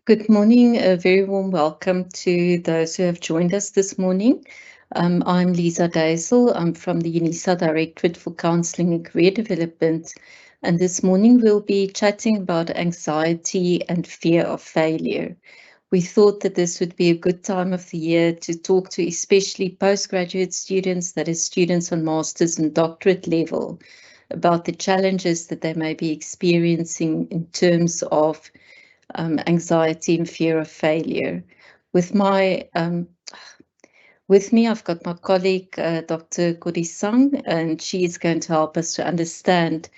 Good morning. A very warm welcome to those who have joined us this morning. I'm Lisa Daisel. I'm from the UNISA Directorate for Counselling and Career Development. And this morning we'll be chatting about anxiety and fear of failure. We thought that this would be a good time of the year to talk to especially postgraduate students, that is, students on master's and doctorate level, about the challenges that they may be experiencing in terms of anxiety and fear of failure. With my with me, I've got my colleague, Dr. Kodisang, and she is going to help us to understand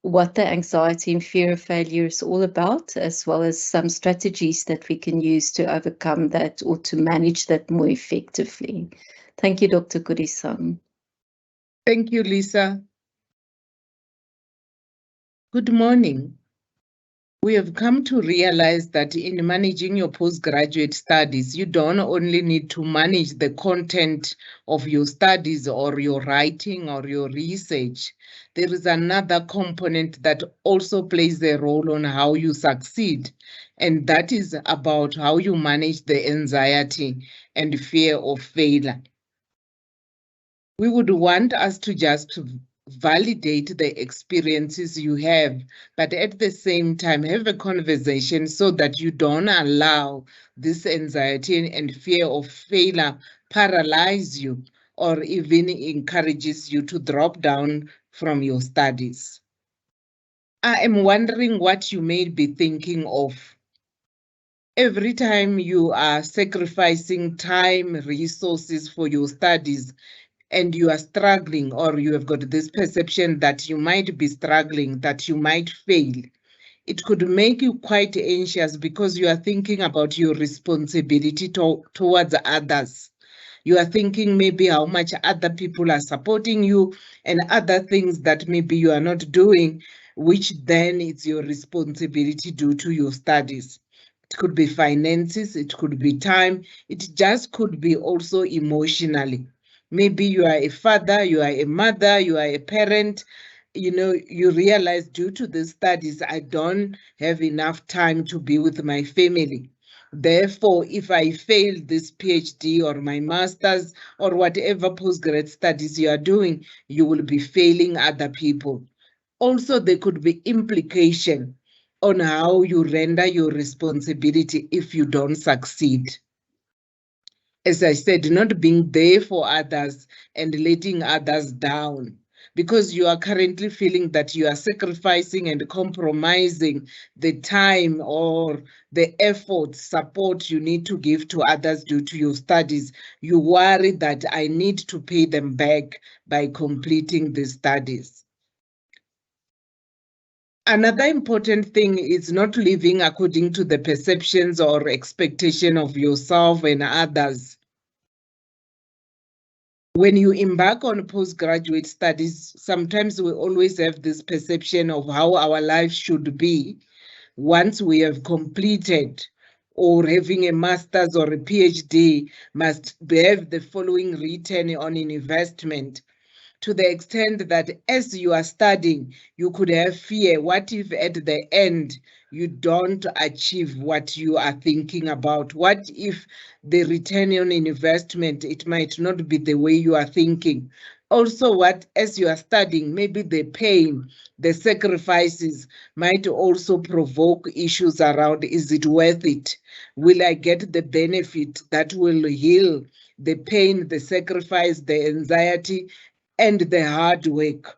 what the anxiety and fear of failure is all about, as well as some strategies that we can use to overcome that or to manage that more effectively. Thank you, Dr. Kodisang. Thank you, Lisa. Good morning. We have come to realize that in managing your postgraduate studies, you don't only need to manage the content of your studies or your writing or your research. There is another component that also plays a role on how you succeed, and that is about how you manage the anxiety and fear of failure. We would want us to just validate the experiences you have, but at the same time have a conversation so that you don't allow this anxiety and fear of failure paralyze you or even encourages you to drop down from your studies. I am wondering what you may be thinking of. Every time you are sacrificing time, resources for your studies, and you are struggling, or you have got this perception that you might be struggling, that you might fail, it could make you quite anxious because you are thinking about your responsibility towards others. You are thinking maybe how much other people are supporting you and other things that maybe you are not doing, which then is your responsibility due to your studies. It could be finances, it could be time, it just could be also emotionally. Maybe you are a father, you are a mother, you are a parent, you realize due to the studies, I don't have enough time to be with my family. Therefore, if I fail this PhD or my master's or whatever postgrad studies you are doing, you will be failing other people. Also, there could be implication on how you render your responsibility if you don't succeed. As I said, not being there for others and letting others down, because you are currently feeling that you are sacrificing and compromising the time or the effort, support you need to give to others due to your studies. You worry that I need to pay them back by completing the studies. Another important thing is not living according to the perceptions or expectation of yourself and others. When you embark on postgraduate studies, sometimes we always have this perception of how our life should be once we have completed, or having a master's or a PhD must have the following return on investment, to the extent that as you are studying, you could have fear. What if at the end you don't achieve what you are thinking about? What if the return on investment, it might not be the way you are thinking? Also, what as you are studying, maybe the pain, the sacrifices might also provoke issues around, is it worth it? Will I get the benefit that will heal the pain, the sacrifice, the anxiety, and the hard work?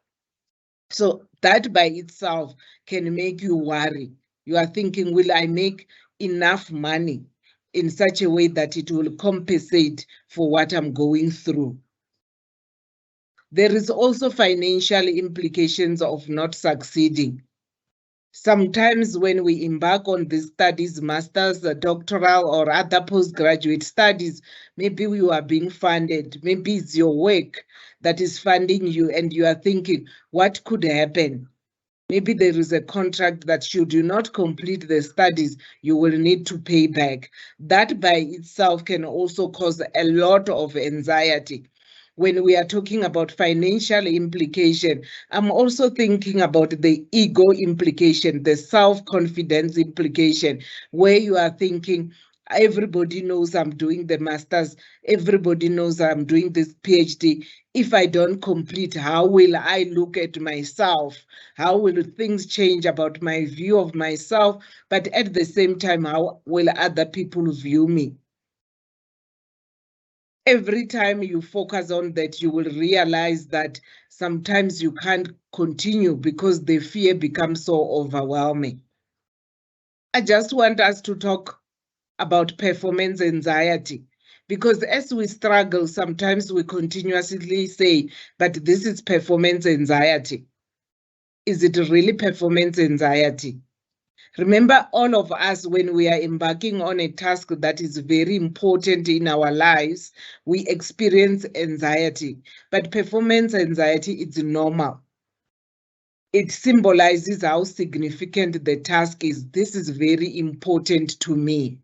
So that by itself can make you worry. You are thinking, will I make enough money in such a way that it will compensate for what I'm going through? There is also financial implications of not succeeding. Sometimes when we embark on these studies, masters, doctoral or other postgraduate studies, maybe you are being funded, maybe it's your work that is funding you and you are thinking, what could happen? Maybe there is a contract that should you not complete the studies, you will need to pay back. That by itself can also cause a lot of anxiety. when we are talking about financial implication, I'm also thinking about the ego implication, the self-confidence implication, where you are thinking, everybody knows I'm doing the master's, everybody knows I'm doing this PhD. If I don't complete, how will I look at myself? How will things change about my view of myself? But at the same time, how will other people view me? Every time you focus on that, you will realize that sometimes you can't continue because the fear becomes so overwhelming. I just want us to talk about performance anxiety, because as we struggle, sometimes we continuously say, but this is performance anxiety. Is it really performance anxiety? Remember, all of us, when we are embarking on a task that is very important in our lives, we experience anxiety. But performance anxiety is normal. It symbolizes how significant the task is. This is very important to me.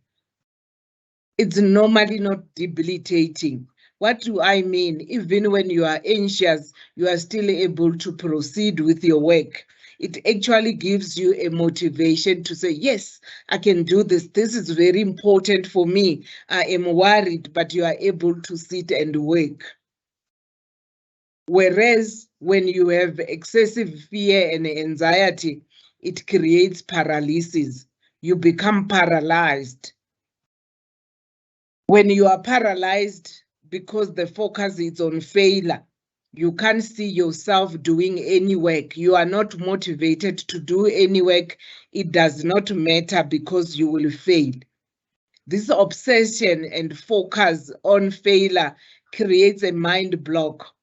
It's normally not debilitating. What do I mean? Even when you are anxious, you are still able to proceed with your work. It actually gives you a motivation to say, yes, I can do this. This is very important for me. I am worried, but you are able to sit and work. Whereas when you have excessive fear and anxiety, it creates paralysis. You become paralyzed. When you are paralyzed because the focus is on failure, you can't see yourself doing any work. You are not motivated to do any work. It does not matter because you will fail. This obsession and focus on failure creates a mind block.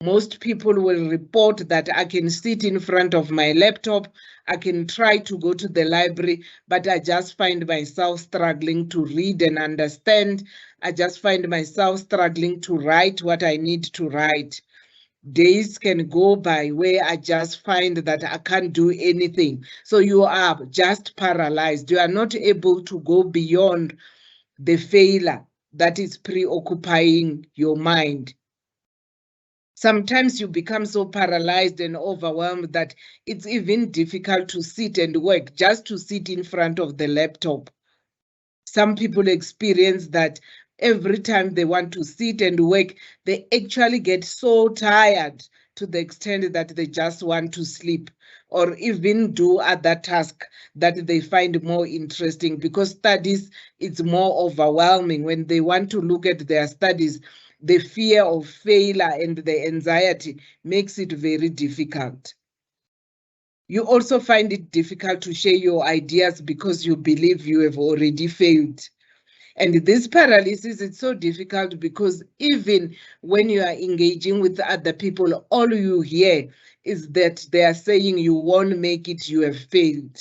Most people will report that I can sit in front of my laptop, I can try to go to the library, but I just find myself struggling to read and understand. I just find myself struggling to write what I need to write. Days can go by where I just find that I can't do anything. So you are just paralyzed. You are not able to go beyond the failure that is preoccupying your mind. Sometimes you become so paralyzed and overwhelmed that it's even difficult to sit and work, just to sit in front of the laptop. Some people experience that every time they want to sit and work, they actually get so tired to the extent that they just want to sleep or even do other tasks that they find more interesting, because studies is more overwhelming. When they want to look at their studies, the fear of failure and the anxiety makes it very difficult. You also find it difficult to share your ideas because you believe you have already failed. And this paralysis is so difficult because even when you are engaging with other people, all you hear is that they are saying you won't make it, you have failed.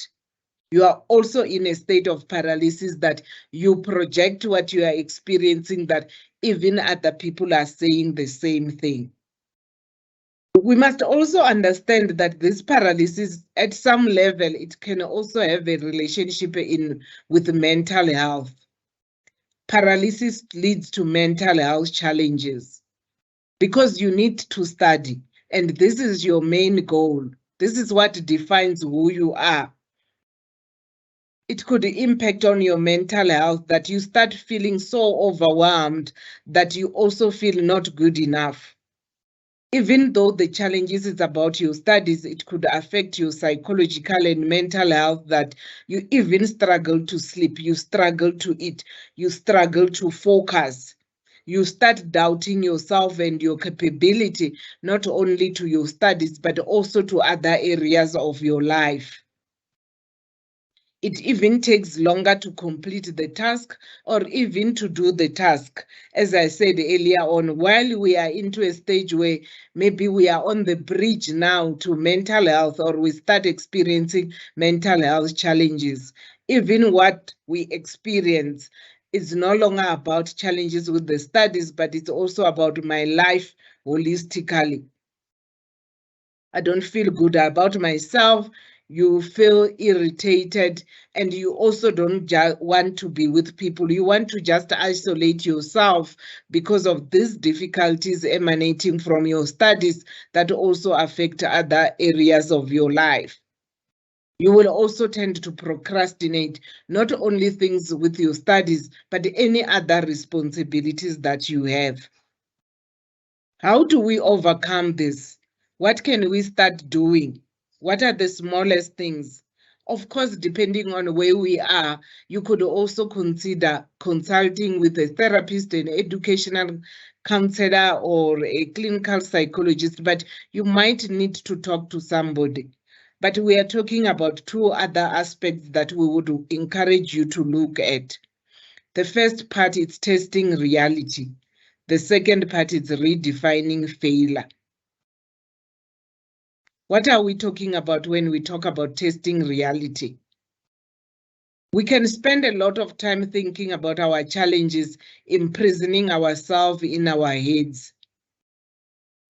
You are also in a state of paralysis that you project what you are experiencing, that even other people are saying the same thing. We must also understand that this paralysis, at some level, it can also have a relationship with mental health. Paralysis leads to mental health challenges because you need to study, and this is your main goal. This is what defines who you are. It could impact on your mental health, that you start feeling so overwhelmed that you also feel not good enough. Even though the challenges is about your studies, it could affect your psychological and mental health, that you even struggle to sleep, you struggle to eat, you struggle to focus. You start doubting yourself and your capability, not only to your studies, but also to other areas of your life. It even takes longer to complete the task or even to do the task. As I said earlier on, while we are into a stage where maybe we are on the bridge now to mental health, or we start experiencing mental health challenges, even what we experience is no longer about challenges with the studies, but it's also about my life holistically. I don't feel good about myself. you feel irritated, and you also don't want to be with people. You want to just isolate yourself because of these difficulties emanating from your studies that also affect other areas of your life. You will also tend to procrastinate not only things with your studies, but any other responsibilities that you have. How do we overcome this? What can we start doing? What are the smallest things? Of course, depending on where we are, you could also consider consulting with a therapist, an educational counselor, or a clinical psychologist, but you might need to talk to somebody. But we are talking about two other aspects that we would encourage you to look at. The first part is testing reality. The second part is redefining failure. What are we talking about when we talk about testing reality? We can spend a lot of time thinking about our challenges, imprisoning ourselves in our heads.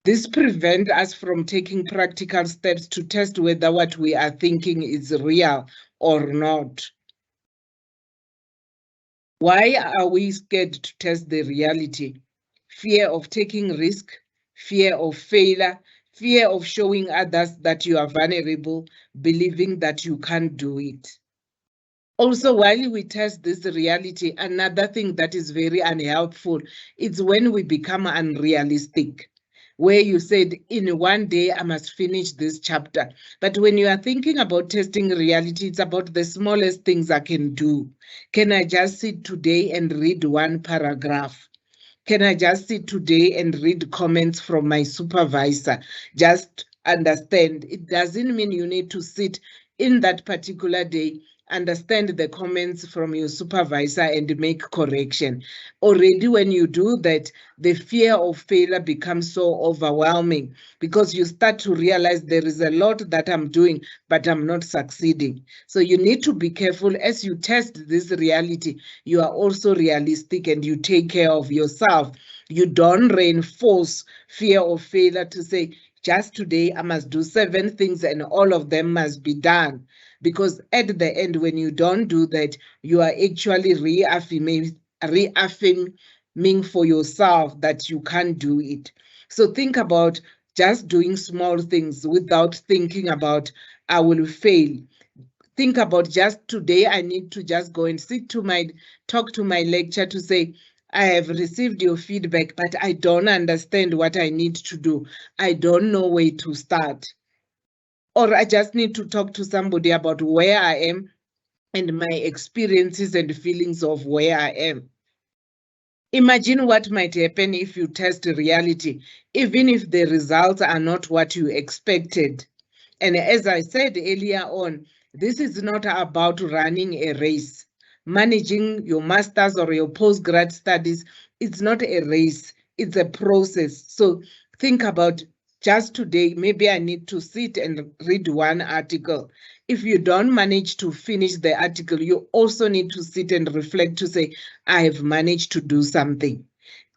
This prevents us from taking practical steps to test whether what we are thinking is real or not. Why are we scared to test the reality? Fear of taking risk, fear of failure, fear of showing others that you are vulnerable, believing that you can't do it. Also, while we test this reality, another thing that is very unhelpful is when we become unrealistic, where you said, in one day, I must finish this chapter. But when you are thinking about testing reality, it's about the smallest things I can do. Can I just sit today and read one paragraph? Can I just sit today and read comments from my supervisor? Just understand. It doesn't mean you need to sit in that particular day, understand the comments from your supervisor and make correction. Already when you do that, the fear of failure becomes so overwhelming because you start to realize there is a lot that I'm doing, but I'm not succeeding. So you need to be careful as you test this reality. You are also realistic and you take care of yourself. You don't reinforce fear of failure to say, just today I must do 7 things and all of them must be done. Because at the end, when you don't do that, you are actually reaffirming for yourself that you can't do it. So think about just doing small things without thinking about, I will fail. Think about just today, I need to just go and talk to my lecturer to say, I have received your feedback, but I don't understand what I need to do. I don't know where to start. Or I just need to talk to somebody about where I am and my experiences and feelings of where I am. Imagine what might happen if you test reality, even if the results are not what you expected. And as I said earlier on, this is not about running a race. Managing your master's or your postgrad studies, it's not a race, it's a process. So think about just today, maybe I need to sit and read one article. If you don't manage to finish the article, you also need to sit and reflect to say, I have managed to do something.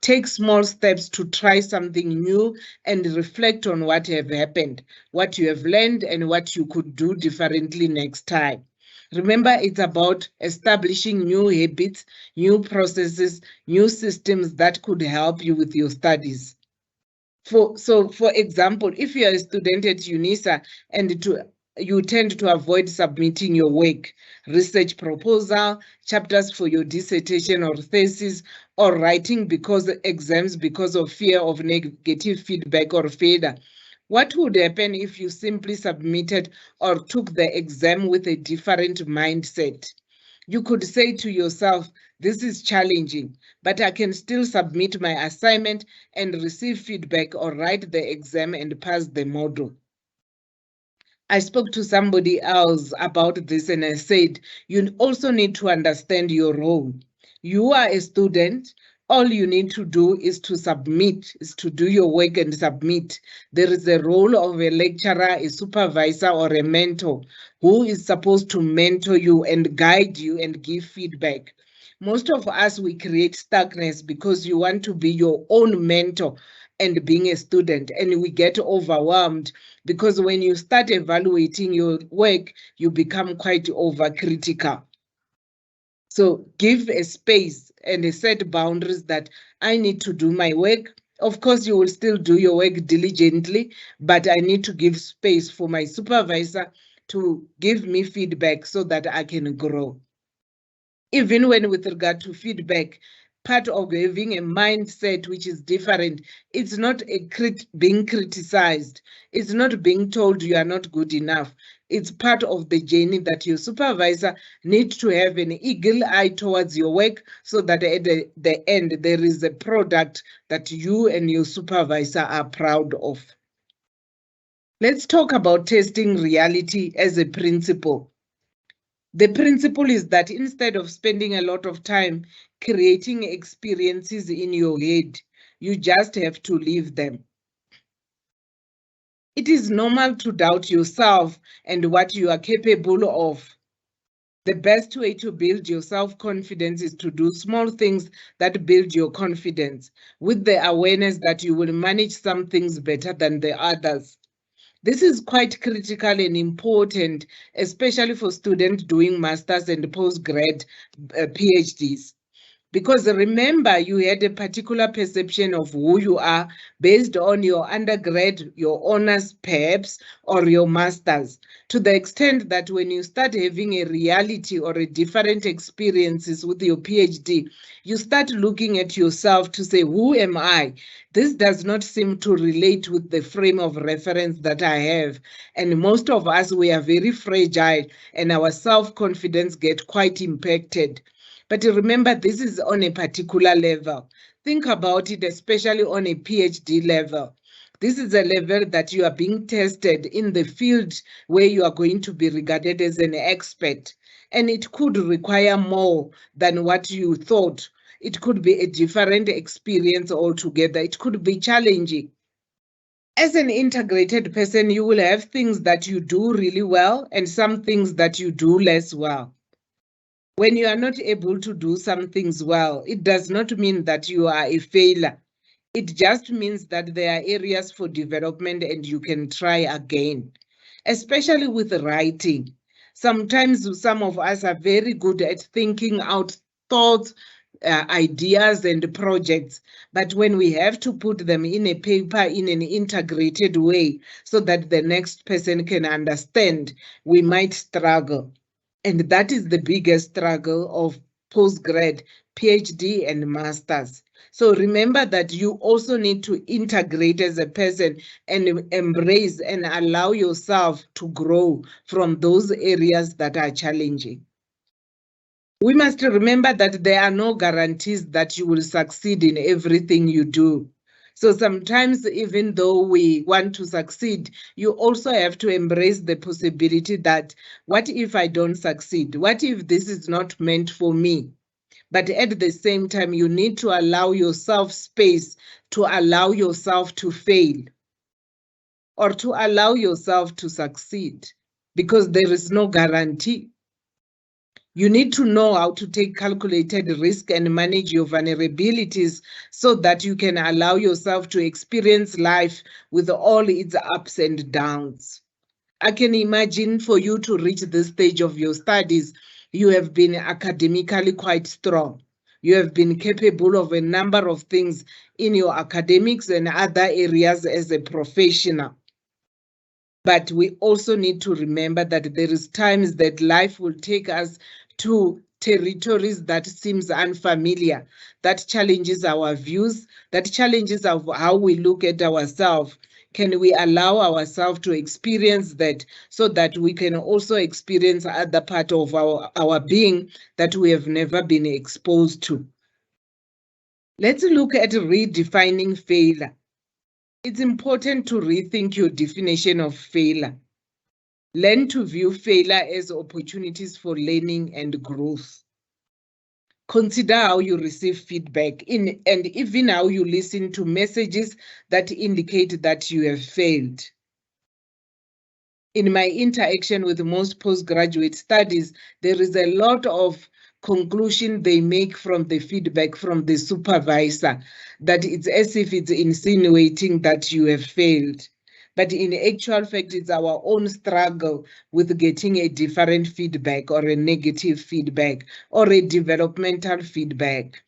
Take small steps to try something new and reflect on what have happened, what you have learned, and what you could do differently next time. Remember, it's about establishing new habits, new processes, new systems that could help you with your studies. For example, if you're a student at UNISA and you tend to avoid submitting your work, research proposal, chapters for your dissertation or thesis, or writing exams because of fear of negative feedback or failure, what would happen if you simply submitted or took the exam with a different mindset? You could say to yourself, this is challenging, but I can still submit my assignment and receive feedback or write the exam and pass the module. I spoke to somebody else about this and I said, you also need to understand your role. You are a student. All you need to do is to submit, is to do your work and submit. There is a role of a lecturer, a supervisor, or a mentor who is supposed to mentor you and guide you and give feedback. Most of us, we create stuckness because you want to be your own mentor and being a student, and we get overwhelmed because when you start evaluating your work, you become quite overcritical. So give a space and a set boundaries that I need to do my work. Of course, you will still do your work diligently, but I need to give space for my supervisor to give me feedback so that I can grow. Even when with regard to feedback, part of having a mindset which is different, it's not being criticized. It's not being told you are not good enough. It's part of the journey that your supervisor needs to have an eagle eye towards your work so that at the end, there is a product that you and your supervisor are proud of. Let's talk about testing reality as a principle. The principle is that instead of spending a lot of time creating experiences in your head, you just have to live them. It is normal to doubt yourself and what you are capable of. The best way to build your self-confidence is to do small things that build your confidence, with the awareness that you will manage some things better than the others. This is quite critical and important, especially for students doing masters and postgrad PhDs. Because remember, you had a particular perception of who you are based on your undergrad, your honors perhaps, or your masters, to the extent that when you start having a reality or a different experiences with your PhD, you start looking at yourself to say, who am I? This does not seem to relate with the frame of reference that I have. And most of us, we are very fragile and our self-confidence get quite impacted. But remember, this is on a particular level. Think about it, especially on a PhD level. This is a level that you are being tested in the field where you are going to be regarded as an expert. And it could require more than what you thought. It could be a different experience altogether. It could be challenging. As an integrated person, you will have things that you do really well and some things that you do less well. When you are not able to do some things well, it does not mean that you are a failure. It just means that there are areas for development and you can try again, especially with writing. Sometimes some of us are very good at thinking out thoughts, ideas and projects, but when we have to put them in a paper in an integrated way so that the next person can understand, we might struggle. And that is the biggest struggle of postgrad, PhD, and masters. So remember that you also need to integrate as a person and embrace and allow yourself to grow from those areas that are challenging. We must remember that there are no guarantees that you will succeed in everything you do. So sometimes, even though we want to succeed, you also have to embrace the possibility that, what if I don't succeed? What if this is not meant for me? But at the same time, you need to allow yourself space to allow yourself to fail or to allow yourself to succeed, because there is no guarantee. You need to know how to take calculated risk and manage your vulnerabilities so that you can allow yourself to experience life with all its ups and downs. I can imagine for you to reach this stage of your studies, you have been academically quite strong. You have been capable of a number of things in your academics and other areas as a professional. But we also need to remember that there is times that life will take us to territories that seems unfamiliar, that challenges our views, that challenges of how we look at ourselves. Can we allow ourselves to experience that so that we can also experience other part of our being that we have never been exposed to? Let's look at redefining failure. It's important to rethink your definition of failure. Learn to view failure as opportunities for learning and growth. Consider how you receive feedback and even how you listen to messages that indicate that you have failed. In my interaction with most postgraduate studies, there is a lot of conclusion they make from the feedback from the supervisor, that it's as if it's insinuating that you have failed. But in actual fact, it's our own struggle with getting a different feedback or a negative feedback or a developmental feedback.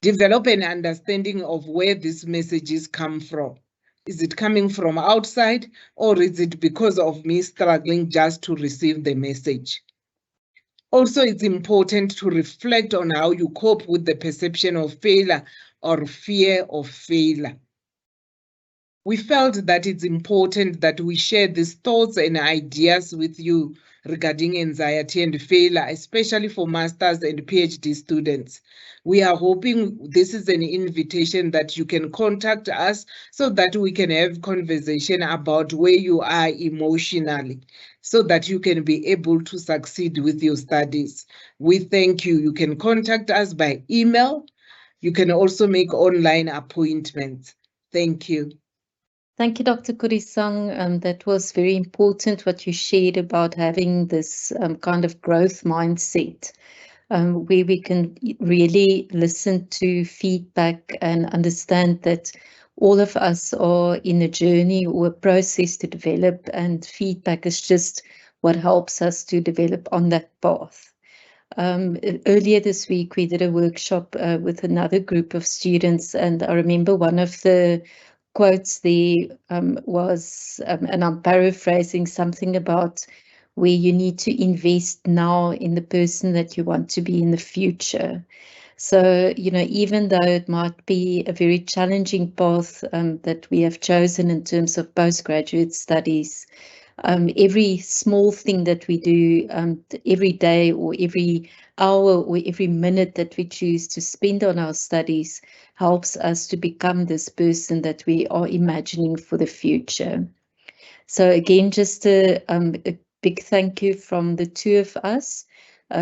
Develop an understanding of where these messages come from. Is it coming from outside, or is it because of me struggling just to receive the message? Also, it's important to reflect on how you cope with the perception of failure or fear of failure. We felt that it's important that we share these thoughts and ideas with you regarding anxiety and failure, especially for master's and PhD students. We are hoping this is an invitation that you can contact us so that we can have conversation about where you are emotionally, so that you can be able to succeed with your studies. We thank you. You can contact us by email. You can also make online appointments. Thank you. Thank you, Dr. Kurisang. That was very important what you shared about having this kind of growth mindset, where we can really listen to feedback and understand that all of us are in a journey or a process to develop, and feedback is just what helps us to develop on that path. Earlier this week, we did a workshop with another group of students, and I remember one of the quotes there was, and I'm paraphrasing, something about where you need to invest now in the person that you want to be in the future. So, even though it might be a very challenging path that we have chosen in terms of postgraduate studies, every small thing that we do every day or every hour or every minute that we choose to spend on our studies helps us to become this person that we are imagining for the future. So again, just a big thank you from the two of us.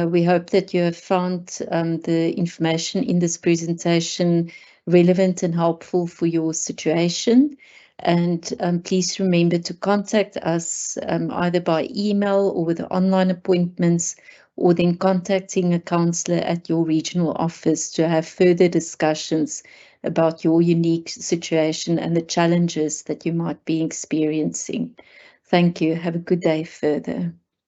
We hope that you have found the information in this presentation relevant and helpful for your situation. And please remember to contact us either by email or with online appointments, or then contacting a counsellor at your regional office to have further discussions about your unique situation and the challenges that you might be experiencing. Thank you. Have a good day further.